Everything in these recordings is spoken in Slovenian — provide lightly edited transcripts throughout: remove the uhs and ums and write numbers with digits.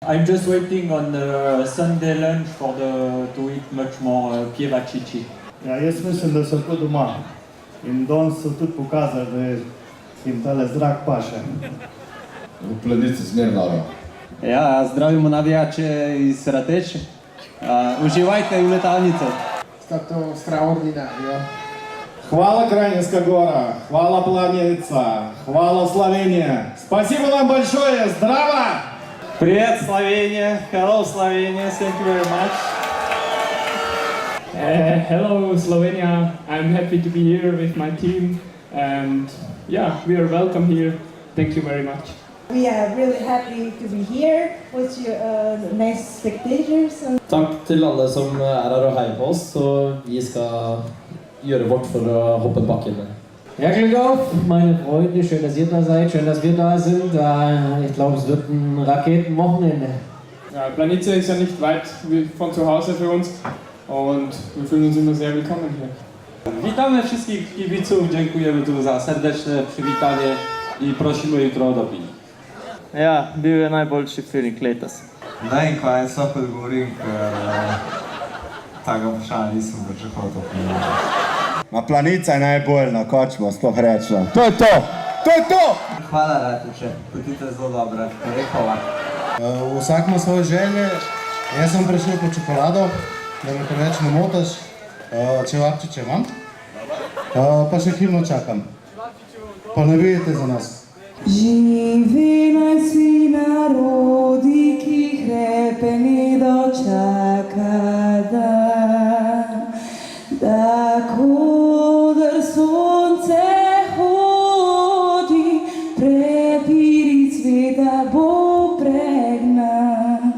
I'm just waiting on the Sunday lunch to eat much more pievačiči. Ja, jaz mislim, da so tako doma. In danes so tudi pokazali, da jim tale zrak paše. V Planici zmer dobro. Ja, zdravimo navijače iz Rateč. Uživajte v letalnico. Stato straordinario. Хвала Крайинская гора, хвала Планица, хвала Словения. Спасибо вам большое, здраво! Привет, Slovenia. Hello, Slovenia. Thank you very much. Hello, Slovenia. I'm happy to be here with my team. And yeah, we are welcome here. Thank you very much. We are really happy to be here with you, nice spectators. Takk til alle som her og heier på oss, så vi skal gjøre vårt for å hoppe bakken. Glück auf, meine Freunde, schön, dass ihr da seid, schön, dass wir da sind. Ich glaube, es wird ein Raketenwochenende. Ja, Planica ist ja nicht weit von zu Hause für uns und wir fühlen uns immer sehr willkommen hier. Witamy wszystkich kibiców, dziękujemy tu za serdeczne przywitanie i prosimy jutro o doping. Ja, bil je najboljši feeling letos. Ne vem, kaj jaz lahko odgovorim, ker tega vprašanja nisem pričakoval to povedati. Ma Planica je najbolj, kot smo sploh rekli. To je to! To je to! Hvala, Rateče, potite zelo dobro, rehova. Vsak ima svoje želje. Jaz sem prišel po čokolado, da me preveč ne motiš. Čevapčiče imam. Pa še himno čakam. Pa ne vidite za nas. Živi naj svi narodi, ki hrepeni dočaka dan, da koder sonce hodi, prepiri cveta bo pregnan,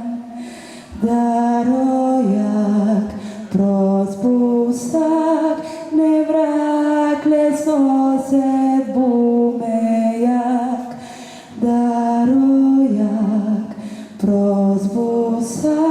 da rojak prost pustak, ne vrakle sosed bumejak, da rojak prost pustak.